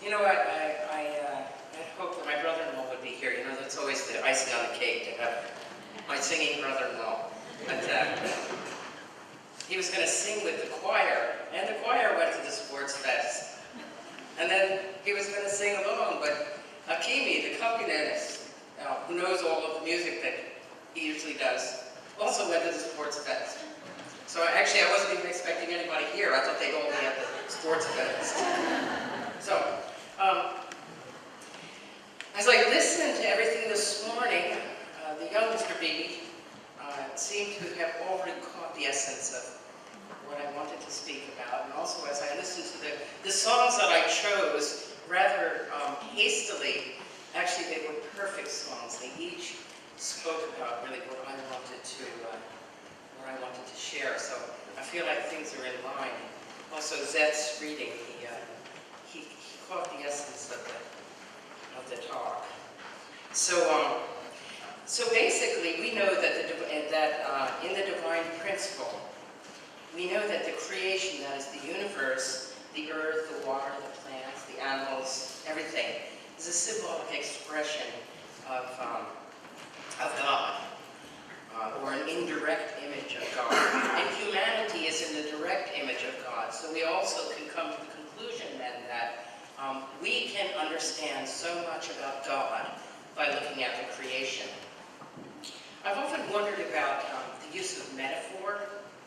You know, I hoped that my brother-in-law would be here. You know, that's always the icing on the cake to have my singing brother-in-law. But he was going to sing with the choir, and the choir went to the sports fest. And then he was going to sing along, but Akimi, the accompanist, who knows all of the music that he usually does, also went to the sports fest. So actually, I wasn't even expecting anybody here. I thought they'd all be at the sports fest. So, as I listened to everything this morning, the young Mr. Beebe seemed to have already caught the essence of what I wanted to speak about. And also, as I listened to the songs that I chose rather hastily, actually they were perfect songs. They each spoke about really what I wanted to share. So I feel like things are in line. Also, Zet's reading, he caught the essence of the talk. So basically, we know that in the divine principle, we know that the creation, that is the universe, the earth, the water, the plants, the animals, everything, is a symbolic expression of God, or an indirect image of God. And humanity is in the direct image of God. So we also can come to the conclusion then that we can understand so much about God by looking at the creation. I've often wondered about the use of metaphor.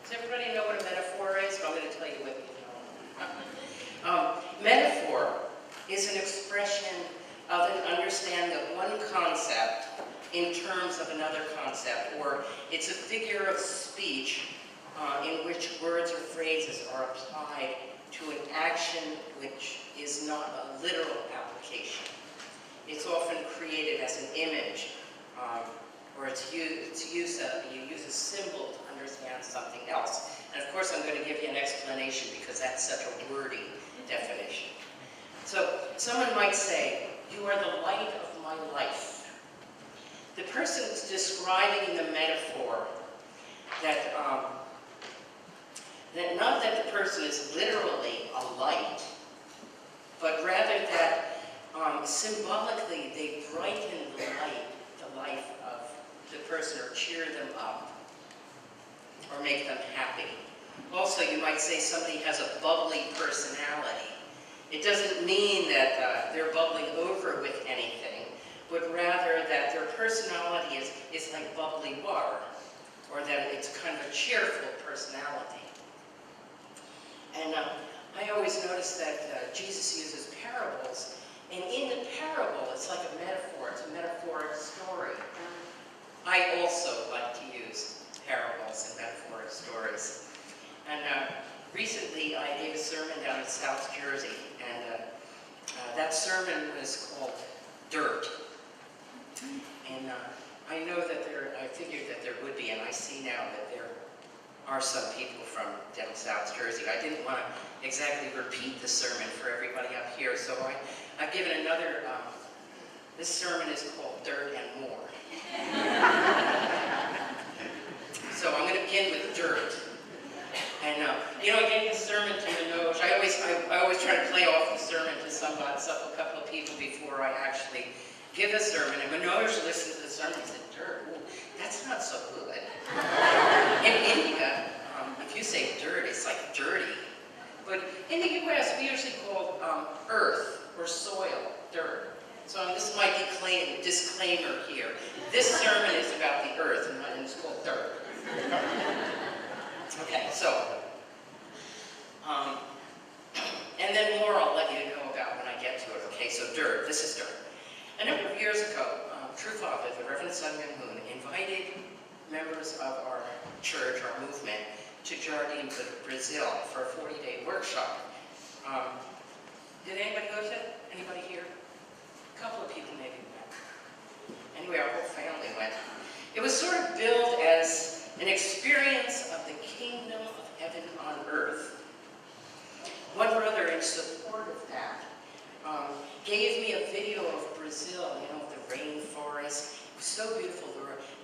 Does everybody know what a metaphor is? I'm going to tell you what you know. Metaphor is an expression of an understanding of one concept in terms of another concept, or it's a figure of speech in which words or phrases are applied to an action which is not a literal application. It's often created as an image, or you use a symbol to understand something else. And of course, I'm going to give you an explanation because that's such a wordy definition. So someone might say, "You are the light of my life." The person is describing in the metaphor that not that the person is literally a light, but rather that symbolically they brighten the life of the person, or cheer them up, or make them happy. Also, you might say somebody has a bubbly personality. It doesn't mean that they're bubbling over with anything, but rather that their personality is like bubbly water, or that it's kind of a cheerful personality. And I always notice that Jesus uses parables, and in the parable, it's like a metaphor. It's a metaphoric story. I also like to use parables and metaphoric stories. And recently, I gave a sermon down in South Jersey, and that sermon was called Dirt. And I know that I figured that there would be, and I see now that there are some people from down South Jersey. I didn't want to exactly repeat the sermon for everybody up here, so I've given another, this sermon is called Dirt and More. So I'm going to begin with dirt. And you know, I gave the sermon to Manoj. I always try to play off the sermon to a couple of people before I actually give a sermon. And Manoj listened to the sermon and said, "Dirt, ooh, that's not so good." In India, if you say dirt, it's like dirty. But in the U.S., we usually call earth or soil dirt. So this is my disclaimer here. This sermon is about the earth, and it's called dirt. Okay, so, and then more I'll let you know about when I get to it. Okay, so dirt, this is dirt. A number of years ago, True Father, the Reverend Sun Myung Moon, invited members of our church, our movement, to Jardim, Brazil for a 40-day workshop. Did anybody go to it? Anybody here? A couple of people maybe went. Anyway, our whole family went. It was sort of billed as an experience of the kingdom of heaven on earth. One brother, in support of that, gave me a video of Brazil, you know, the rainforest. It was so beautiful.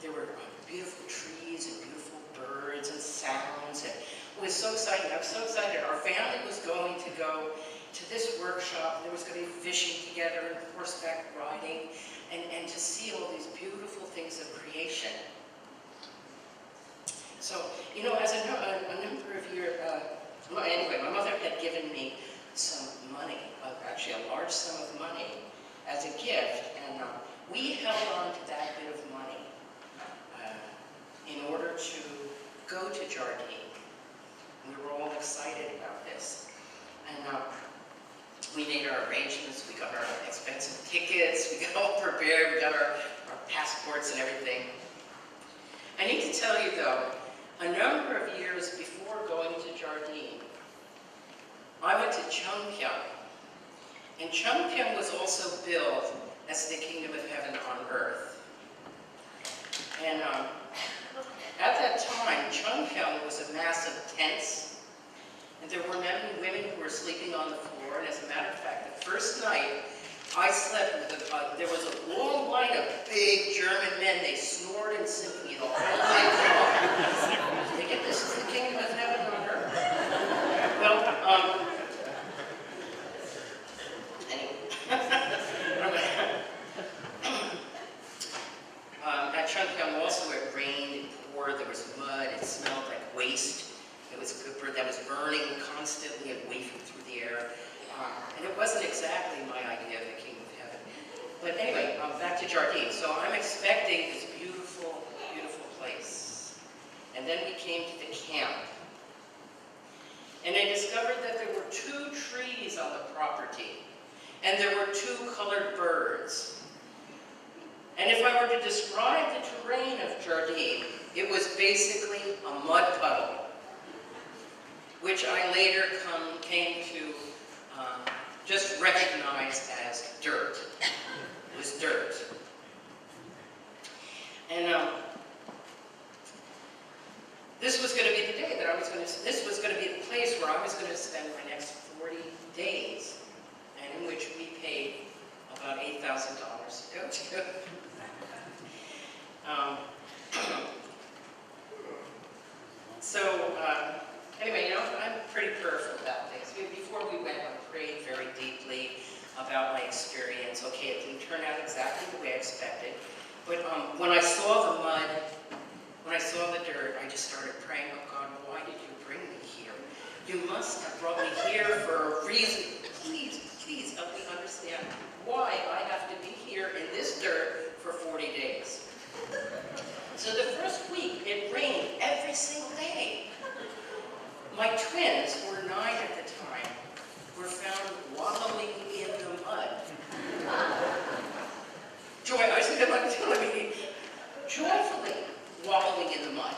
There were beautiful trees and beautiful birds and sounds. And it was so exciting. I was so excited. Our family was going to go to this workshop. There was going to be fishing together and horseback riding, and to see all these beautiful things of creation. So, you know, as a number of years, anyway, my mother had given me some money, actually a large sum of money, as a gift, and we held on to that bit of money in order to go to Jardine. We were all excited about this, and we made our arrangements. We got our expensive tickets, we got all prepared, we got our passports and everything. I need to tell you though, a number of years before going to Jardine, I went to Chungpyeong, and Chungpyeong was also billed as the kingdom of heaven on earth. And at that time, Chungpyeong was a mass of tents, and there were men and women who were sleeping on the floor, and as a matter of fact, the first night I slept with there was a long line of big German men. They snored in symphony the whole night long. Thinking, this is the kingdom of heaven on earth. Well, at Chungpyeong also it rained, it poured, there was mud, it smelled like waste. It was good that was burning constantly and wafting through the air. And it wasn't exactly my idea of the kingdom of heaven. But anyway, back to Jardine. So I'm expecting this beautiful, beautiful place. And then we came to the camp. And I discovered that there were 2 trees on the property. And there were 2 colored birds. And if I were to describe the terrain of Jardine, it was basically a mud puddle, which I later came to just recognize as dirt. It was dirt. And this was going to be the day that this was going to be the place where I was going to spend my next 40 days, and in which we paid about $8,000 to go to. Anyway, you know, I'm pretty prayerful about things. Before we went, I prayed very deeply about my experience. Okay, it didn't turn out exactly the way I expected, but when I saw the mud, when I saw the dirt, I just started praying, oh God, why did you bring me here? You must have brought me here for a reason. Please, please help me understand why I have to be here in this dirt for 40 days. So the first week, it rained every single day. My twins, who were 9 at the time, were found wallowing in the mud. Joyfully wallowing in the mud.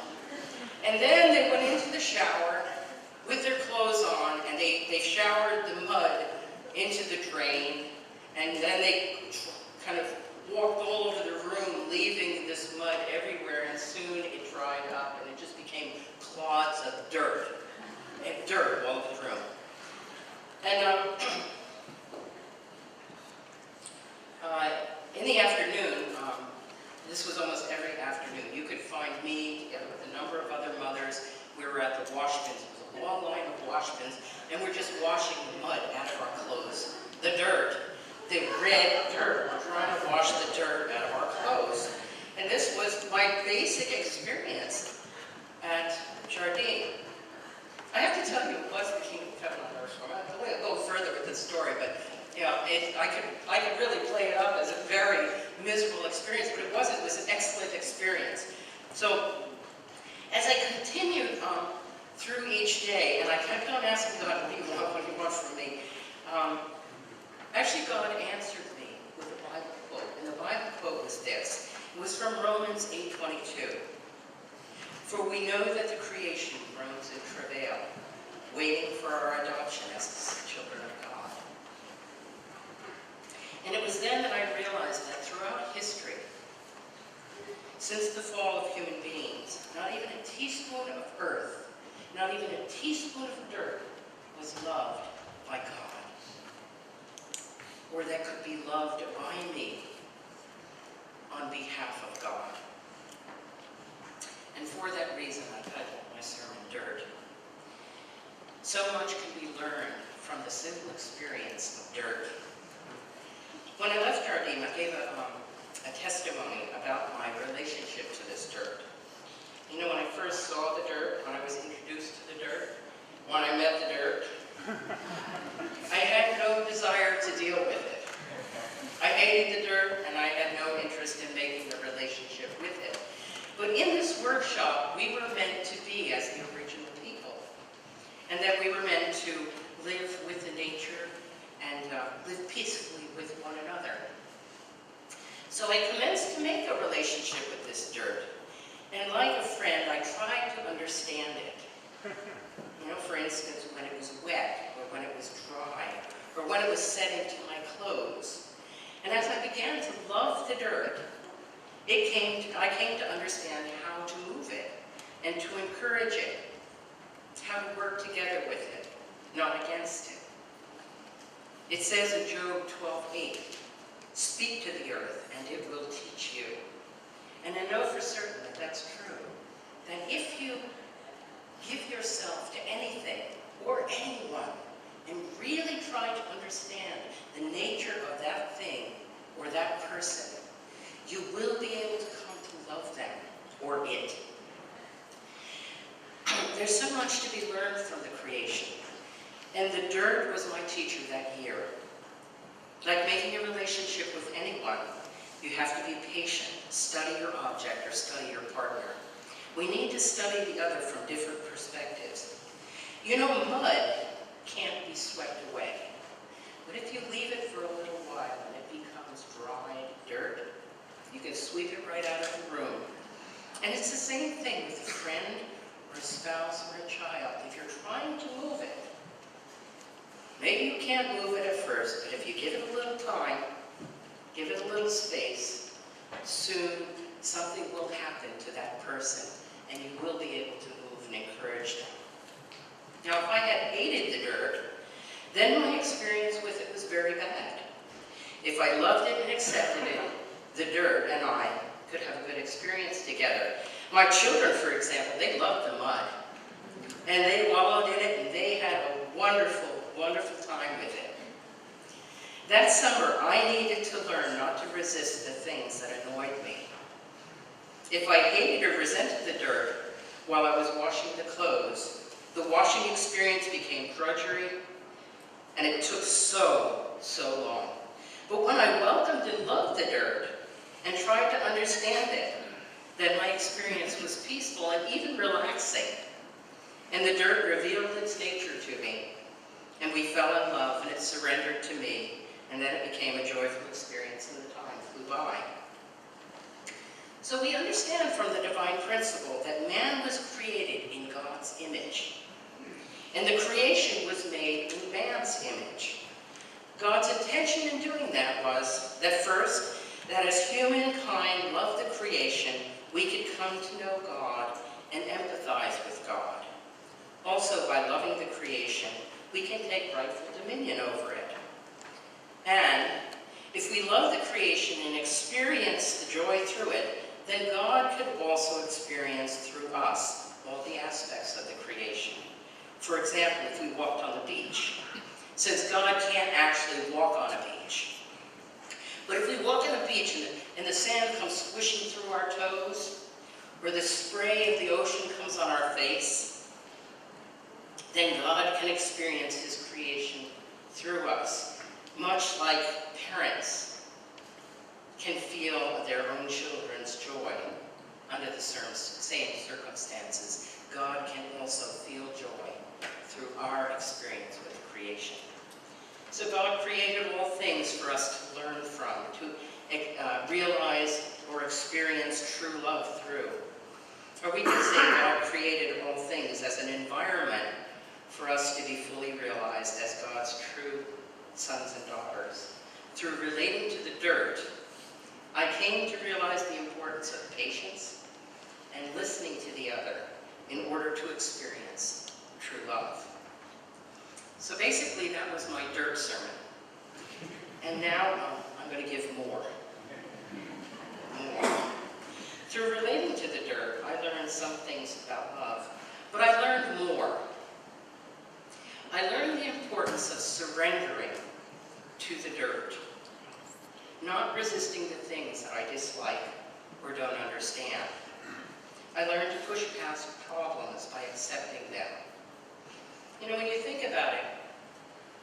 And then they went into the shower with their clothes on, and they showered the mud into the drain, and then they kind of walked all over the room, leaving this mud everywhere, and soon it dried up, and it just became clods of dirt. And dirt all over the room. And in the afternoon, this was almost every afternoon, you could find me together with a number of other mothers. We were at the wash bins. It was a long line of wash bins, and we're just washing the mud out of our clothes. The dirt, the red dirt. We're trying to wash the dirt out of our clothes. And this was my basic experience at Jardine. I have to tell you, it was the kingdom of heaven on earth. I'm not going to go further with this story, but you know, I could really play it up as a very miserable experience, but it wasn't. It was an excellent experience. So, as I continued through each day, and I kept on asking God, what do you want from me? Actually, God answered me with a Bible quote, and the Bible quote was this. It was from Romans 8:22. For we know that the creation groans in travail, waiting for our adoption as children of God. And it was then that I realized that throughout history, since the fall of human beings, not even a teaspoon of earth, not even a teaspoon of dirt was loved by God, or that could be loved by me on behalf of God. And for that reason, I titled my sermon Dirt. So much can be learned from the simple experience of dirt. When I left Jardim, I gave a testimony about my relationship to this dirt. You know, when I first saw the dirt, when I was introduced to the dirt, when I met the dirt, I had no desire to deal with it. I hated the dirt, and I had no interest in making a relationship with it. But in this workshop, we were meant to be as the original people, and that we were meant to live with the nature and live peacefully with one another. So I commenced to make a relationship with this dirt, and like a friend, I tried to understand it. You know, for instance, when it was wet, or when it was dry, or when it was set into my clothes. And as I began to love the dirt, I came to understand how to move it, and to encourage it, how to work together with it, not against it. It says in Job 12:8, "Speak to the earth, and it will teach you." And I know for certain that that's true. That if you give yourself to anything or anyone and really try to understand the nature of that thing or that person, you will be able to come to love them or it. There's so much to be learned from the creation, and the dirt was my teacher that year. Like making a relationship with anyone, you have to be patient, study your object or study your partner. We need to study the other from different perspectives. You know, mud can't be swept away, but if you leave it for a little while and it becomes dry dirt, you can sweep it right out of the room. And it's the same thing with a friend or a spouse or a child. If you're trying to move it, maybe you can't move it at first, but if you give it a little time, give it a little space, soon something will happen to that person, and you will be able to move and encourage them. Now, if I had hated the dirt, then my experience with it was very bad. If I loved it and accepted it, the dirt and I could have a good experience together. My children, for example, they loved the mud, and they wallowed in it, and they had a wonderful, wonderful time with it. That summer, I needed to learn not to resist the things that annoyed me. If I hated or resented the dirt while I was washing the clothes, the washing experience became drudgery, and it took so long. But when I welcomed and loved the dirt and tried to understand it, then my experience was peaceful and even relaxing. And the dirt revealed its nature to me, and we fell in love, and it surrendered to me, and then it became a joyful experience, and the time flew by. So we understand from the divine principle that man was created in God's image, and the creation was made in man's image. God's intention in doing that was that first, that as humankind loved the creation, we could come to know God and empathize with God. Also, by loving the creation, we can take rightful dominion over it. And if we love the creation and experience the joy through it, then God could also experience through us all the aspects of the creation. For example, if we walked on the beach, since God can't actually walk on a beach. But if we walk on a beach and the sand comes squishing through our toes, or the spray of the ocean comes on our face, then God can experience his creation through us, much like parents can feel their own children's joy under the same circumstances. God can also feel joy through our experience with creation. So God created all things for us to learn from, to realize or experience true love through. Or we could say God created all things as an environment for us to be fully realized as God's true sons and daughters. Through relating to the dirt, I came to realize the importance of patience and listening to the other in order to experience true love. So basically, that was my dirt sermon. And now I'm going to give more. Through relating to the dirt, I learned some things about love, but I learned more. I learned the importance practice of surrendering to the dirt, not resisting the things that I dislike or don't understand. I learned to push past problems by accepting them. You know, when you think about it,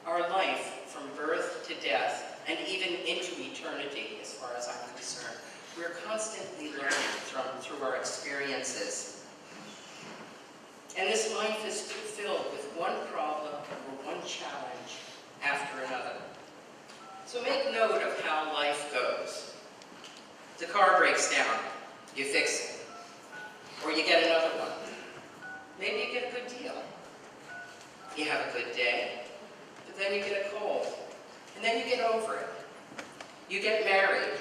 our life from birth to death, and even into eternity, as far as I'm concerned, we're constantly learning through our experiences. And this life is filled with one problem or one challenge after another. So make note of how life goes. The car breaks down, you fix it. Or you get another one. Maybe you get a good deal. You have a good day, but then you get a cold. And then you get over it. You get married.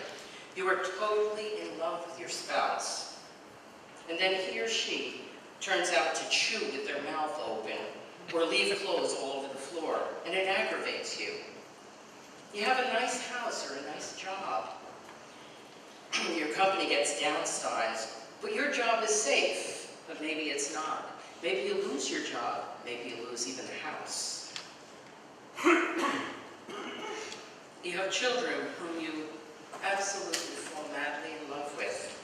You are totally in love with your spouse. And then he or she turns out to chew with their mouth open or leave clothes all over the floor, and it aggravates you. You have a nice house or a nice job. Your company gets downsized, but your job is safe, but maybe it's not. Maybe you lose your job. Maybe you lose even the house. You have children whom you absolutely fall madly in love with.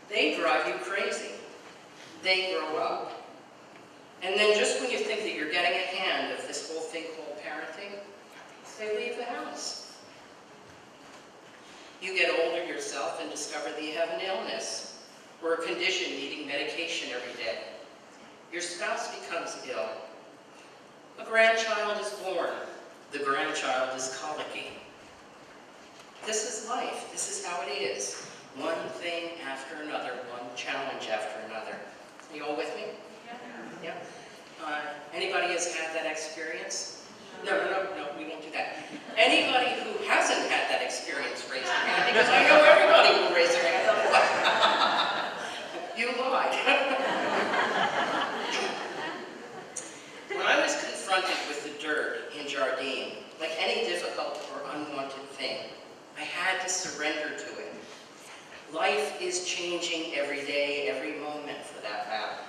They drive you crazy. They grow up. And then just when you think that you're getting a hand of this whole thing called parenting, they leave the house. You get older yourself and discover that you have an illness or a condition needing medication every day. Your spouse becomes ill. A grandchild is born. The grandchild is colicky. This is life. This is how it is. One thing after another, one challenge after another. Are you all with me? Yeah. Anybody has had that experience? No, we won't do that. Anybody who hasn't had that experience, raise their hand, because I know everybody will raise their hand. You lied. When I was confronted with the dirt in Jardine, like any difficult or unwanted thing, I had to surrender to it. Life is changing every day, every moment for that matter.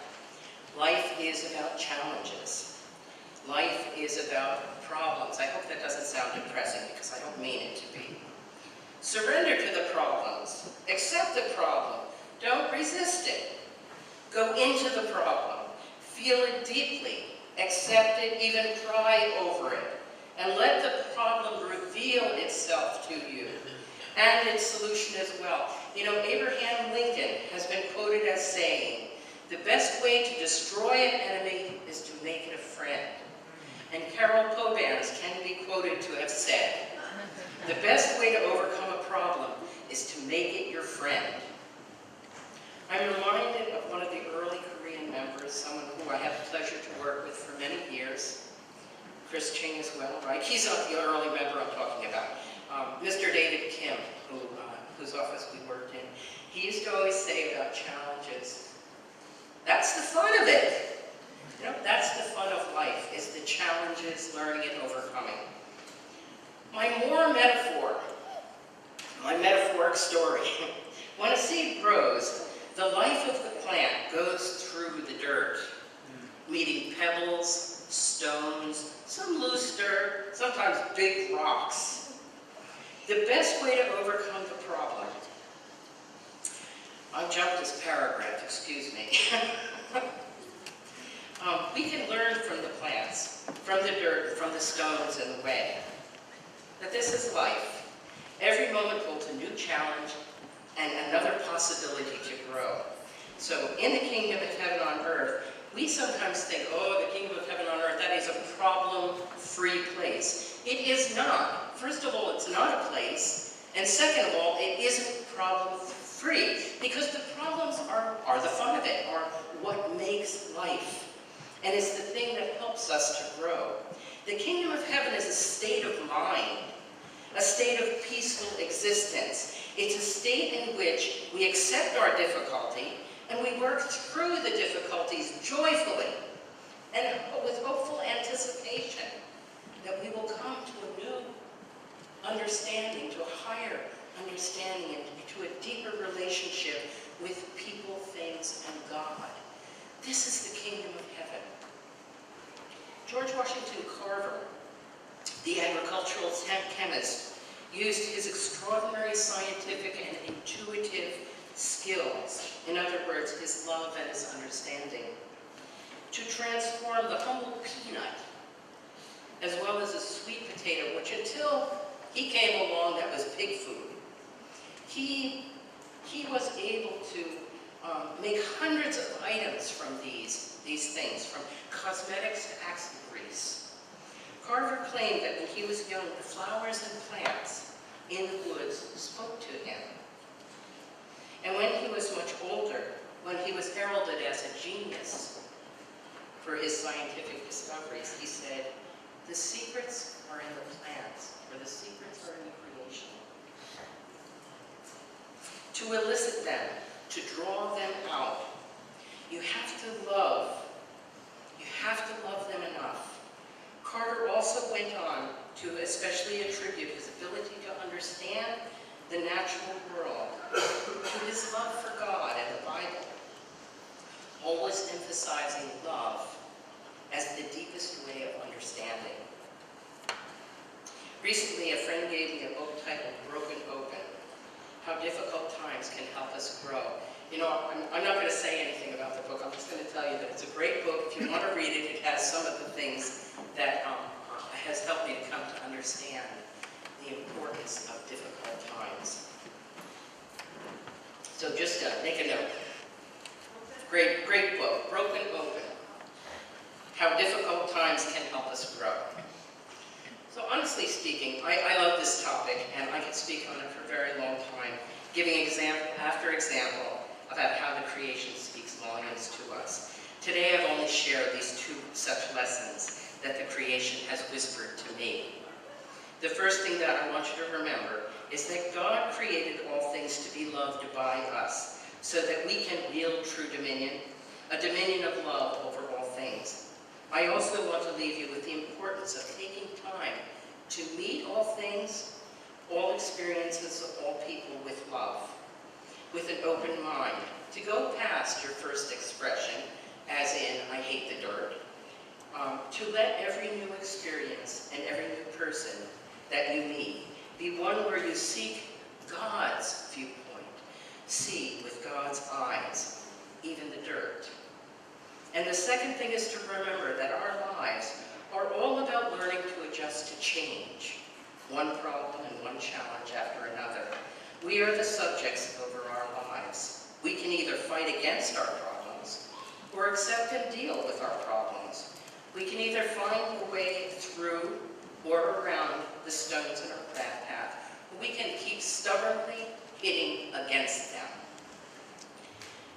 Life is about challenges. Life is about problems. I hope that doesn't sound depressing because I don't mean it to be. Surrender to the problems. Accept the problem. Don't resist it. Go into the problem. Feel it deeply. Accept it, even cry over it. And let the problem reveal itself to you and its solution as well. You know, Abraham Lincoln has been quoted as saying, "The best way to destroy an enemy is to make it a friend." And Carol Pobans can be quoted to have said, "The best way to overcome a problem is to make it your friend." I'm reminded of one of the early Korean members, someone who I had the pleasure to work with for many years. Chris Ching as well, right? He's not the early member I'm talking about. Mr. David Kim, whose office we worked in, he used to always say about challenges, that's the fun of it. You know, that's the fun of life, is the challenges, learning and overcoming. My metaphoric story. When a seed grows, the life of the plant goes through the dirt, meeting pebbles, stones, some loose dirt, sometimes big rocks. The best way to overcome the problem. I jumped this paragraph, excuse me. We can learn from the plants, from the dirt, from the stones in the way. That this is life. Every moment holds a new challenge and another possibility to grow. So in the kingdom of heaven on earth, we sometimes think, oh, the kingdom of heaven on earth, that is a problem-free place. It is not. First of all, it's not a place. And second of all, it isn't problem-free. Because the problems are the fun of it, are what makes life. And it's the thing that helps us to grow. The kingdom of heaven is a state of mind, a state of peaceful existence. It's a state in which we accept our difficulty and we work through the difficulties joyfully and with hopeful anticipation that we will come to a new understanding, to a higher understanding, and to a deeper relationship with people, things, and God. This is the kingdom of heaven. George Washington Carver, the agricultural chemist, used his extraordinary scientific and intuitive skills, in other words, his love and his understanding, to transform the humble peanut, as well as a sweet potato, which until he came along, that was pig food. He was able to make hundreds of items from these things, from cosmetics to axle grease. Carver claimed that when he was young, the flowers and plants in the woods spoke to him. And when he was much older, when he was heralded as a genius for his scientific discoveries, he said, "The secrets are in the plants, or the secrets are in the creation." To elicit them, to draw them out, you have to love them enough. Carter also went on to especially attribute his ability to understand the natural world to his love for God and the Bible, always emphasizing love as the deepest way of understanding. Recently, a friend gave me a book titled Broken Open, How Difficult Times Can Help Us Grow. You know, I'm not going to say anything about the book. I'm just going to tell you that it's a great book. If you want to read it, it has some of the things that has helped me to come to understand the importance of difficult times. So just make a note. Great book, Broken Open, How Difficult Times Can Help Us Grow. So honestly speaking, I love this topic, and I could speak on it for a very long time, giving example after example about how the creation speaks volumes to us. Today I've only shared these two such lessons that the creation has whispered to me. The first thing that I want you to remember is that God created all things to be loved by us, so that we can wield true dominion, a dominion of love over all things. I also want to leave you with the importance of taking time to meet all things, all experiences of all people with love, with an open mind, to go past your first expression, as in, I hate the dirt, to let every new experience and every new person that you meet be one where you seek God's viewpoint, see with God's eyes, even the dirt. And the second thing is to remember that our lives are all about learning to adjust to change, one problem and one challenge after another. We are the subjects over our lives. We can either fight against our problems or accept and deal with our problems. We can either find a way through or around the stones in our path, or we can keep stubbornly hitting against them.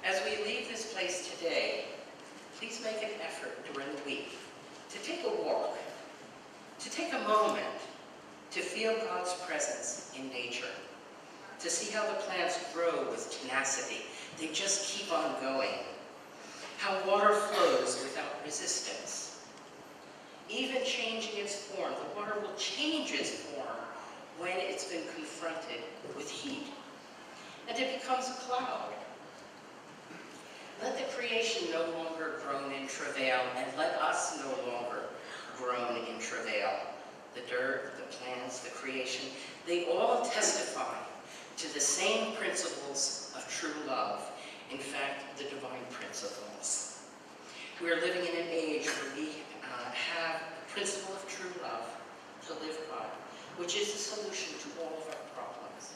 As we leave this place today, please make an effort during the week to take a walk, to take a moment to feel God's presence in nature, to see how the plants grow with tenacity. They just keep on going. How water flows without resistance. Even changing its form, the water will change its form when it's been confronted with heat. And it becomes a cloud. Let the creation no longer groan in travail, and let us no longer groan in travail. The dirt, the plants, the creation, they all testify to the same principles of true love. In fact, the divine principles. We are living in an age where we have the principle of true love to live by, which is the solution to all of our problems.